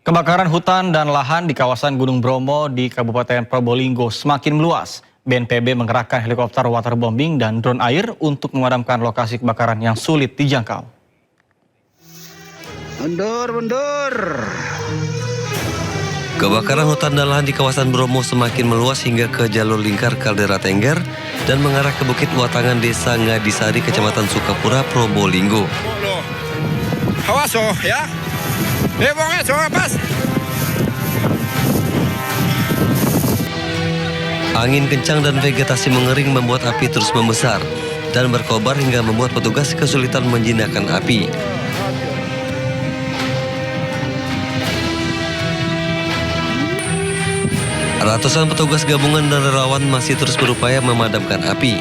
Kebakaran hutan dan lahan di kawasan Gunung Bromo di Kabupaten Probolinggo semakin meluas. BNPB mengerahkan helikopter waterbombing dan drone air untuk memadamkan lokasi kebakaran yang sulit dijangkau. Mundur. Kebakaran hutan dan lahan di kawasan Bromo semakin meluas hingga ke jalur lingkar Kaldera Tengger dan mengarah ke Bukit Watangan Desa Ngadisari, Kecamatan Sukapura, Probolinggo. Awas ya. Bongnya jangan pas. Angin kencang dan vegetasi mengering membuat api terus membesar dan berkobar hingga membuat petugas kesulitan menjinakkan api. Ratusan petugas gabungan dan relawan masih terus berupaya memadamkan api.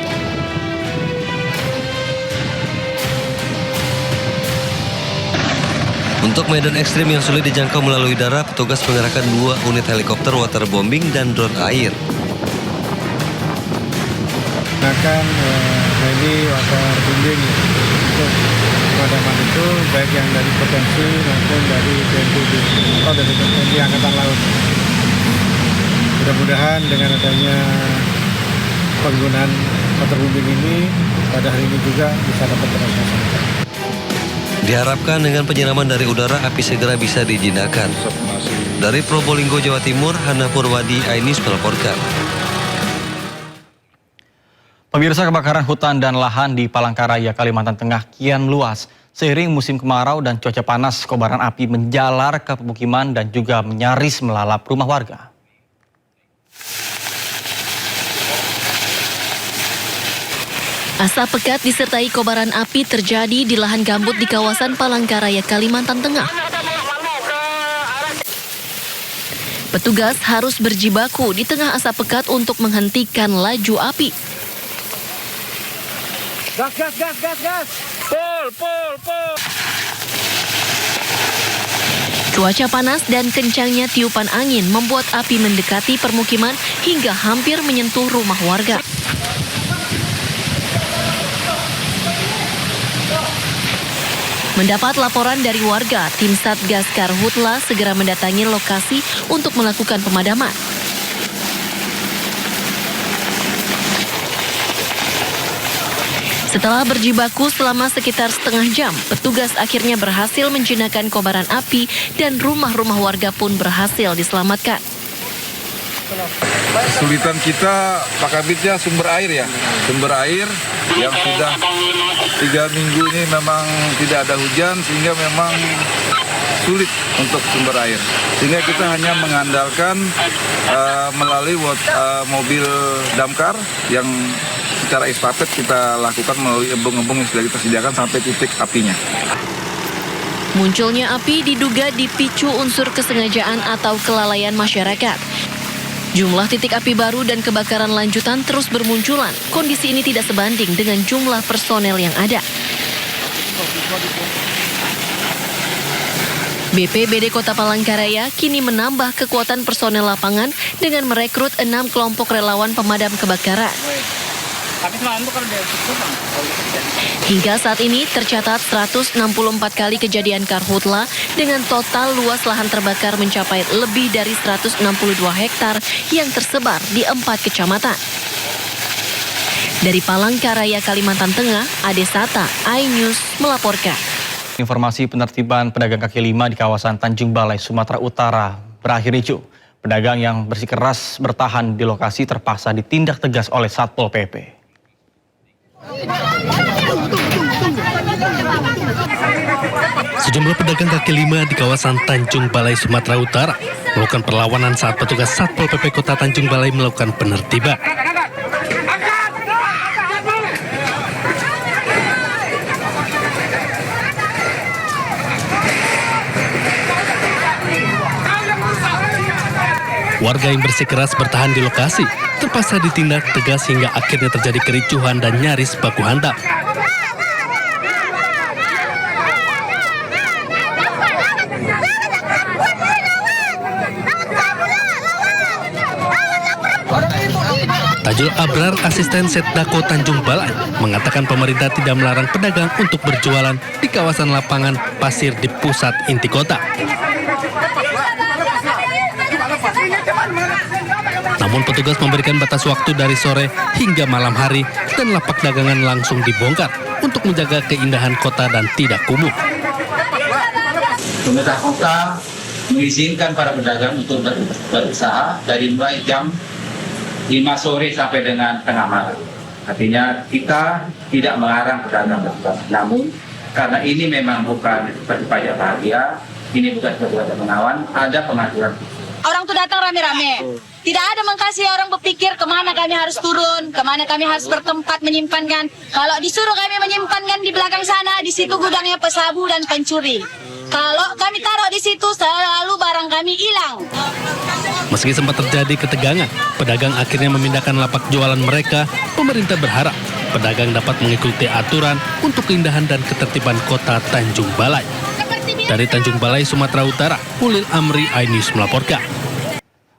Untuk medan ekstrim yang sulit dijangkau melalui darat, petugas mengerahkan 2 unit helikopter waterbombing dan drone air. Gunakan heli waterbombing untuk pemadaman itu, baik yang dari potensi maupun dari BNPB atau dari TNI Angkatan Laut. Mudah-mudahan dengan adanya penggunaan waterbombing ini pada hari ini juga bisa dapat terlaksana. Diharapkan dengan penyiraman dari udara, api segera bisa dijinakkan. Dari Probolinggo, Jawa Timur, Hana Purwadi, iNews melaporkan. Pemirsa, kebakaran hutan dan lahan di Palangkaraya, Kalimantan Tengah kian meluas. Seiring musim kemarau dan cuaca panas, kobaran api menjalar ke pemukiman dan juga nyaris melalap rumah warga. Asap pekat disertai kobaran api terjadi di lahan gambut di kawasan Palangkaraya, Kalimantan Tengah. Petugas harus berjibaku di tengah asap pekat untuk menghentikan laju api. Gas. Pol. Cuaca panas dan kencangnya tiupan angin membuat api mendekati permukiman hingga hampir menyentuh rumah warga. Mendapat laporan dari warga, tim Satgas Karhutla segera mendatangi lokasi untuk melakukan pemadaman. Setelah berjibaku selama sekitar setengah jam, petugas akhirnya berhasil menjinakkan kobaran api dan rumah-rumah warga pun berhasil diselamatkan. Kesulitan kita Pak Kabitnya sumber air ya. Sumber air yang sudah 3 minggu ini memang tidak ada hujan sehingga memang sulit untuk sumber air. Sehingga kita hanya mengandalkan melalui mobil damkar yang secara estafet kita lakukan melalui embung-embung yang sudah kita sediakan sampai titik apinya. Munculnya api diduga dipicu unsur kesengajaan atau kelalaian masyarakat. Jumlah titik api baru dan kebakaran lanjutan terus bermunculan. Kondisi ini tidak sebanding dengan jumlah personel yang ada. BPBD Kota Palangkaraya kini menambah kekuatan personel lapangan dengan merekrut 6 kelompok relawan pemadam kebakaran. Hingga saat ini tercatat 164 kali kejadian karhutla dengan total luas lahan terbakar mencapai lebih dari 162 hektar yang tersebar di 4 kecamatan. Dari Palangkaraya, Kalimantan Tengah, Ade Sata, iNews melaporkan. Informasi penertiban pedagang kaki lima di kawasan Tanjung Balai, Sumatera Utara berakhir ricuh. Pedagang yang bersikeras bertahan di lokasi terpaksa ditindak tegas oleh Satpol PP. Sejumlah pedagang kaki lima di kawasan Tanjung Balai, Sumatera Utara melakukan perlawanan saat petugas Satpol PP Kota Tanjung Balai melakukan penertiban. Warga yang bersikeras bertahan di lokasi terpaksa ditindak tegas hingga akhirnya terjadi kericuhan dan nyaris baku hantam. Tajul Abrar, asisten Setdako Tanjung Balai, mengatakan pemerintah tidak melarang pedagang untuk berjualan di kawasan lapangan pasir di pusat inti kota. Namun petugas memberikan batas waktu dari sore hingga malam hari dan lapak dagangan langsung dibongkar untuk menjaga keindahan kota dan tidak kumuh. Pemerintah kota mengizinkan para pedagang untuk berusaha dari mulai jam 5 sore sampai dengan tengah malam. Artinya kita tidak melarang pedagang berusaha. Namun karena ini memang bukan pajak bahagia, ini bukan sebuah menawan, ada pengaturan. Orang tuh datang rame-rame. Tidak ada mengkasih orang berpikir kemana kami harus turun, kemana kami harus bertempat menyimpankan. Kalau disuruh kami menyimpankan di belakang sana, di situ gudangnya pesabu dan pencuri. Kalau kami taruh di situ, selalu barang kami hilang. Meski sempat terjadi ketegangan, pedagang akhirnya memindahkan lapak jualan mereka. Pemerintah berharap pedagang dapat mengikuti aturan untuk keindahan dan ketertiban kota Tanjung Balai. Dari Tanjung Balai, Sumatera Utara, Ulil Amri, iNews melaporkan.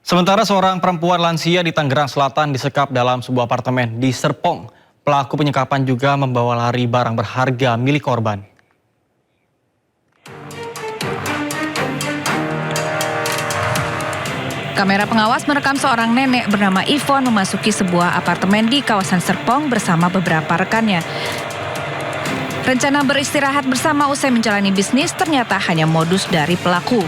Sementara seorang perempuan lansia di Tangerang Selatan disekap dalam sebuah apartemen di Serpong. Pelaku penyekapan juga membawa lari barang berharga milik korban. Kamera pengawas merekam seorang nenek bernama Ivon memasuki sebuah apartemen di kawasan Serpong bersama beberapa rekannya. Rencana beristirahat bersama usai menjalani bisnis ternyata hanya modus dari pelaku.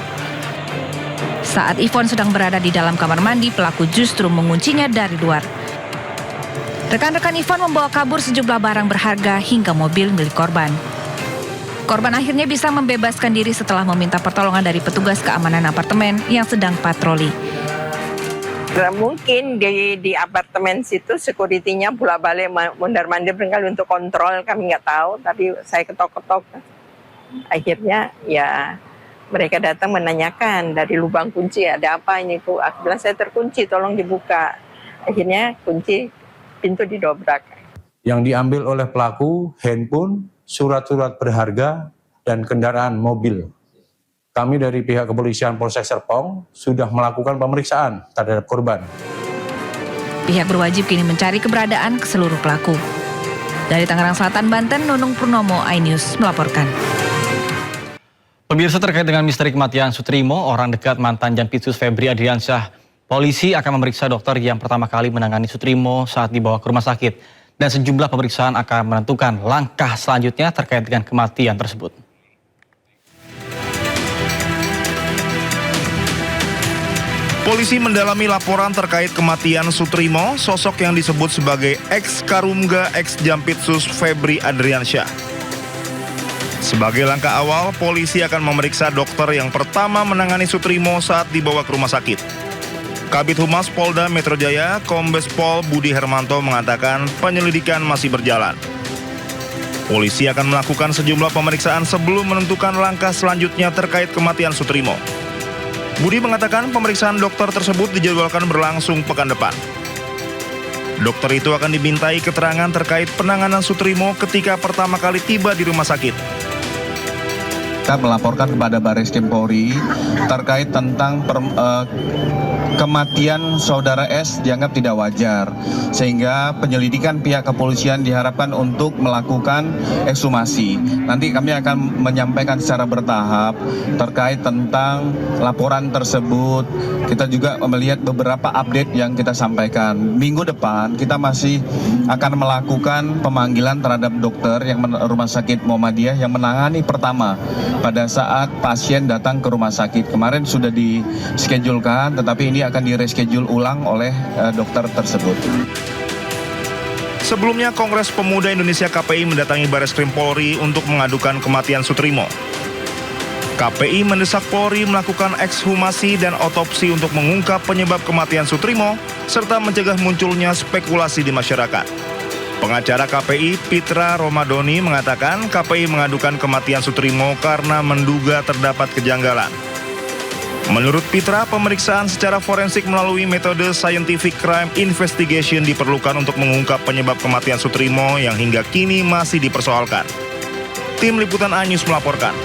Saat Ivon sedang berada di dalam kamar mandi, pelaku justru menguncinya dari luar. Rekan-rekan Ivon membawa kabur sejumlah barang berharga hingga mobil milik korban. Korban akhirnya bisa membebaskan diri setelah meminta pertolongan dari petugas keamanan apartemen yang sedang patroli. Mungkin di apartemen situ security-nya bolak-balik mondar-mandir barangkali untuk kontrol, kami nggak tahu, tapi saya ketok-ketok. Akhirnya ya mereka datang menanyakan dari lubang kunci, ada apa ini Bu? Aku bilang saya terkunci, tolong dibuka. Akhirnya kunci pintu didobrak. Yang diambil oleh pelaku handphone, surat-surat berharga, dan kendaraan mobil. Kami dari pihak kepolisian Polsek Serpong sudah melakukan pemeriksaan terhadap korban. Pihak berwajib kini mencari keberadaan seluruh pelaku. Dari Tangerang Selatan, Banten, Nunung Purnomo, iNews melaporkan. Pemirsa, terkait dengan misteri kematian Sutrimo, orang dekat mantan Jampitsus Febri Adriansyah, polisi akan memeriksa dokter yang pertama kali menangani Sutrimo saat dibawa ke rumah sakit. Dan sejumlah pemeriksaan akan menentukan langkah selanjutnya terkait dengan kematian tersebut. Polisi mendalami laporan terkait kematian Sutrimo, sosok yang disebut sebagai ex-Karumga ex-Jampitsus Febri Adriansyah. Sebagai langkah awal, polisi akan memeriksa dokter yang pertama menangani Sutrimo saat dibawa ke rumah sakit. Kabid Humas Polda Metro Jaya, Kombes Pol Budi Hermanto mengatakan penyelidikan masih berjalan. Polisi akan melakukan sejumlah pemeriksaan sebelum menentukan langkah selanjutnya terkait kematian Sutrimo. Budi mengatakan pemeriksaan dokter tersebut dijadwalkan berlangsung pekan depan. Dokter itu akan dimintai keterangan terkait penanganan Sutrimo ketika pertama kali tiba di rumah sakit. Kita melaporkan kepada Barreskrim Polri terkait tentang kematian saudara S dianggap tidak wajar, sehingga penyelidikan pihak kepolisian diharapkan untuk melakukan ekshumasi. Nanti kami akan menyampaikan secara bertahap terkait tentang laporan tersebut. Kita juga melihat beberapa update yang kita sampaikan. Minggu depan kita masih akan melakukan pemanggilan terhadap dokter yang Rumah Sakit Muhammadiyah yang menangani pertama pada saat pasien datang ke rumah sakit. Kemarin sudah dischedulkan, tetapi ini akan direschedule ulang oleh dokter tersebut. Sebelumnya, Kongres Pemuda Indonesia KPI mendatangi Barreskrim Polri untuk mengadukan kematian Sutrimo. KPI mendesak Polri melakukan ekshumasi dan otopsi untuk mengungkap penyebab kematian Sutrimo, serta mencegah munculnya spekulasi di masyarakat. Pengacara KPI Pitra Romadoni mengatakan KPI mengadukan kematian Sutrimo karena menduga terdapat kejanggalan. Menurut Pitra, pemeriksaan secara forensik melalui metode scientific crime investigation diperlukan untuk mengungkap penyebab kematian Sutrimo yang hingga kini masih dipersoalkan. Tim Liputan iNews melaporkan.